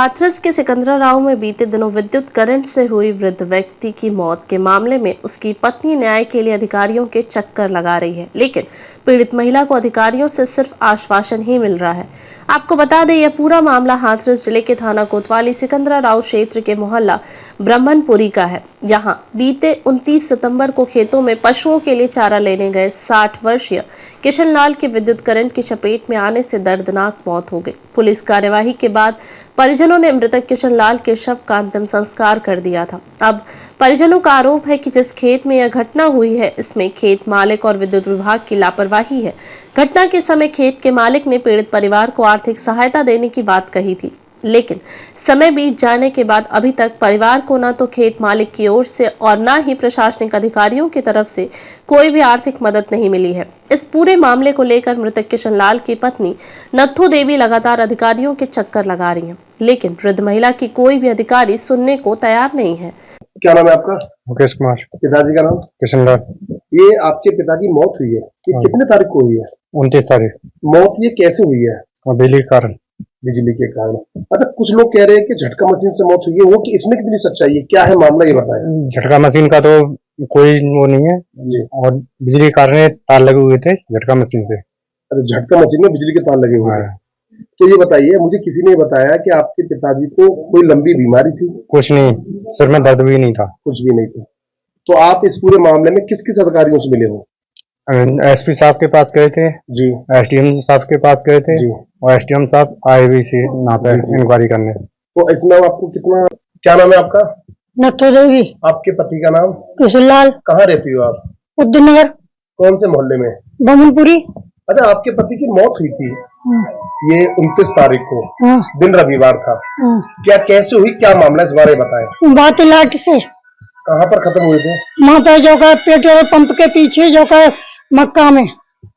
हाथरस के सिकंदराराव में बीते दिनों विद्युत करंट से हुई वृद्ध व्यक्ति की मौत के मामले में उसकी पत्नी न्याय के लिए अधिकारियों के चक्कर लगा रही है, लेकिन पीड़ित महिला को अधिकारियों से सिर्फ आश्वासन ही मिल रहा है। आपको बता दें, यह पूरा मामला हाथरस जिले के थाना कोतवाली सिकंदराराव क्षेत्र के मोहल्ला ब्राह्मणपुरी का है। यहाँ बीते 29 सितंबर को खेतों में पशुओं के लिए चारा लेने गए 60 वर्षीय किशन लाल की विद्युत करंट की चपेट में आने से दर्दनाक मौत हो गई। पुलिस कार्यवाही के बाद परिजनों ने मृतक किशन लाल के शव का अंतिम संस्कार कर दिया था। अब परिजनों का आरोप है कि जिस खेत में यह घटना हुई है, इसमें खेत मालिक और विद्युत विभाग की लापरवाही है। घटना के समय खेत के मालिक ने पीड़ित परिवार को आर्थिक सहायता देने की बात कही थी, लेकिन समय बीत जाने के बाद अभी तक परिवार को न तो खेत मालिक की ओर से और न ही प्रशासनिक अधिकारियों की तरफ से कोई भी आर्थिक मदद नहीं मिली है। इस पूरे मामले को लेकर मृतक किशन लाल की पत्नी नथु देवी लगातार अधिकारियों के चक्कर लगा रही हैं, लेकिन वृद्ध महिला की कोई भी अधिकारी सुनने को तैयार नहीं है। क्या नाम है आपका? मुकेश कुमार। पिताजी का नाम? किशन लाल। ये आपके पिता की मौत हुई है, ये कितने तारीख को हुई है? 29 तारीख। मौत ये कैसे हुई है? बिजली के कारण। बिजली के कारण। अच्छा, कुछ लोग कह रहे हैं कि झटका मशीन से मौत हुई है, वो कि इसमें कितनी सच्चाई है, क्या है मामला, ये बताएं। झटका मशीन का तो कोई वो नहीं है जी। और बिजली के कारण तार लगे हुए थे झटका मशीन से। अरे झटका मशीन में बिजली के तार लगे हुए हैं। तो ये बताइए, मुझे किसी ने बताया कि आपके पिताजी को कोई लंबी बीमारी थी? कुछ नहीं, सिर में दर्द भी नहीं था। कुछ भी नहीं था। तो आप इस पूरे मामले में किस किस अधिकारियों से मिले हो? एसपी साहब के पास गए थे जी, एसडीएम साहब के पास गए थे जी, और एसडीएम साहब आए भी सी ना पे इंक्वायरी करने। तो इसमें आपको कितना, क्या नाम है आपका? नथु देवी। आपके पति का नाम? किशन लाल। कहाँ रहती हो आप? उद्दिन नगर। कौन से मोहल्ले में? ब्राह्मणपुरी। अच्छा, आपके पति की मौत हुई थी ये 29 तारीख को, दिन रविवार था। क्या कैसे हुई, क्या मामला, इस बारे में बताएं। बात लाट से। कहाँ पर खत्म हुए थे? वहाँ पे जो का पेट्रोल पंप के पीछे जो का मक्का में।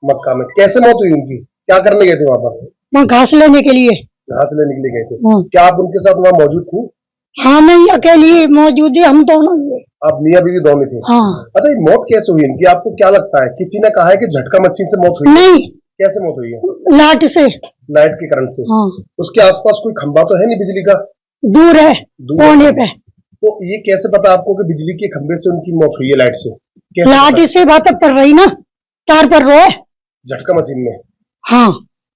मक्का में कैसे मौत हुई उनकी? क्या करने गए थे वहाँ पर? वहाँ घास लेने के लिए। घास लेने के लिए गए थे। क्या आप उनके साथ वहाँ मौजूद थी? हाँ, नहीं अकेली मौजूद है, हम दोनों ही। आप मियाँ बीवी दोनों थे? हाँ। अच्छा, ये मौत कैसे हुई इनकी, आपको क्या लगता है? किसी ने कहा है कि झटका मशीन से मौत हुई? नहीं, कैसे मौत हुई है? लाट से। लाइट के करंट से? हाँ। उसके आसपास कोई खंभा तो है नहीं बिजली का? दूर है, कोने पे। तो ये कैसे पता आपको कि बिजली के खंभे से उनकी मौत हुई है? लाइट से? लाट से बात पड़ रही ना, तार पर रो है। झटका मशीन में? हाँ,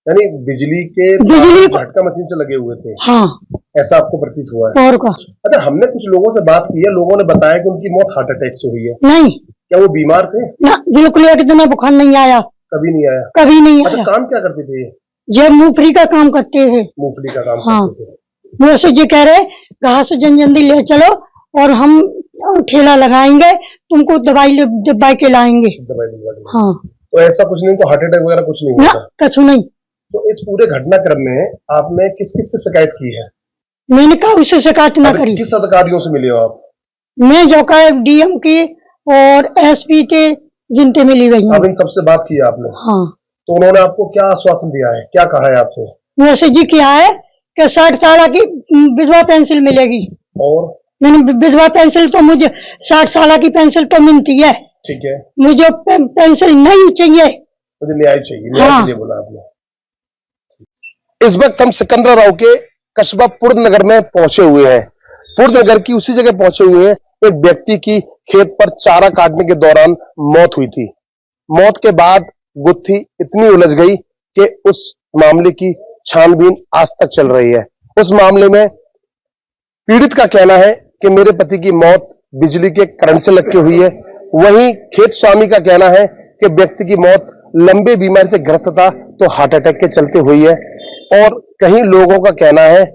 यानी बिजली झटका मशीन से लगे हुए थे? हाँ, ऐसा आपको प्रतीत हुआ है? और का। अच्छा, हमने कुछ लोगों से बात की है, लोगों ने बताया कि उनकी मौत हार्ट अटैक से हुई है। नहीं, क्या वो बीमार थे? ना, बिल्कुल एक दिन बुखार नहीं आया। कभी नहीं आया? कभी नहीं अच्छा, आया। काम क्या करते थे ये? जब मूंगफली का काम करते हैं। मूंगफली का काम हाँ। करते थे। वो से जी कह रहे घास जल्दी ले चलो और हम ठेला लगाएंगे, तुमको दवाई के लाएंगे। दवाई। हाँ। तो ऐसा कुछ नहीं, तो हार्ट अटैक वगैरह कुछ नहीं ना, होता? कछु नहीं। तो इस पूरे घटनाक्रम में आपने किस किस से शिकायत की है? मैंने कहा उससे शिकायत ना करी। किस अधिकारियों से मिले हो आप? मैं जो का डीएम की और एसपी के जिनते मिली गई हूँ। अब इन सबसे बात की है आपने? हाँ। तो उन्होंने आपको क्या आश्वासन दिया है, क्या कहा है आपसे? वैसे जी किया है कि 60 साल की विधवा पेंशन मिलेगी। और मैंने विधवा पेंशन तो मुझे 60 साल की पेंशन तो मिलती है। ठीक है। मुझे पेंशन नहीं चाहिए, मुझे न्याय चाहिए। न्याय हाँ। के लिए बोला आपने। इस वक्त हम सिकंदराराव के कस्बा पूर्णनगर में पहुंचे हुए हैं। पूर्णनगर की उसी जगह पहुंचे हुए हैं, एक व्यक्ति की खेत पर चारा काटने के दौरान मौत हुई थी। मौत के बाद गुत्थी इतनी उलझ गई कि उस मामले की छानबीन आज तक चल रही है। उस मामले में पीड़ित का कहना है कि मेरे पति की मौत बिजली के करंट से लग के हुई है। वहीं खेत स्वामी का कहना है कि व्यक्ति की मौत लंबे बीमारी से ग्रस्त था तो हार्ट अटैक के चलते हुई है। और कहीं लोगों का कहना है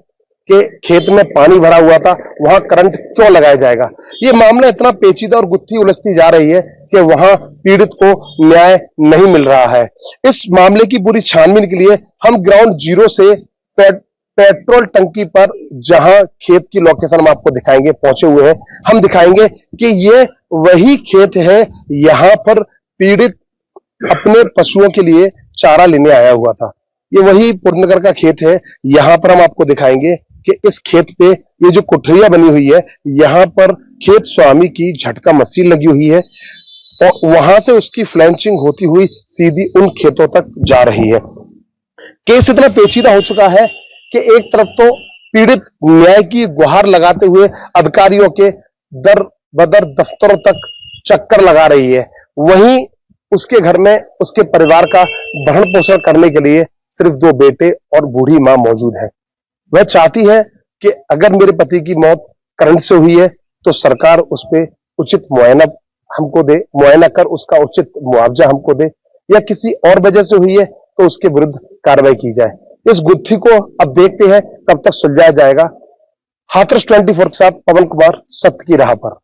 कि खेत में पानी भरा हुआ था, वहां करंट क्यों लगाया जाएगा। ये मामला इतना पेचीदा और गुत्थी उलझती जा रही है कि वहां पीड़ित को न्याय नहीं मिल रहा है। इस मामले की पूरी छानबीन के लिए हम ग्राउंड जीरो से पेट्रोल टंकी पर, जहां खेत की लोकेशन हम आपको दिखाएंगे, पहुंचे हुए हैं। हम दिखाएंगे कि ये वही खेत है, यहां पर पीड़ित अपने पशुओं के लिए चारा लेने आया हुआ था। ये वही पूर्णनगर का खेत है। यहां पर हम आपको दिखाएंगे कि इस खेत पे ये जो कुठरिया बनी हुई है, यहाँ पर खेत स्वामी की झटका मशीन लगी हुई है और वहां से उसकी फ्लैंचिंग होती हुई सीधी उन खेतों तक जा रही है। केस इतना पेचीदा हो चुका है कि एक तरफ तो पीड़ित न्याय की गुहार लगाते हुए अधिकारियों के दर बदर दफ्तरों तक चक्कर लगा रही है। वहीं उसके घर में उसके परिवार का भरण पोषण करने के लिए सिर्फ 2 बेटे और बूढ़ी मां मौजूद है। वह चाहती है कि अगर मेरे पति की मौत करंट से हुई है तो सरकार उस पे उचित मुआयना हमको दे, मुआयना कर उसका उचित मुआवजा हमको दे, या किसी और वजह से हुई है तो उसके विरुद्ध कार्रवाई की जाए। इस गुत्थी को अब देखते हैं कब तक सुलझाया जाएगा। हाथरस 24 के साथ पवन कुमार, सत्य की राह पर।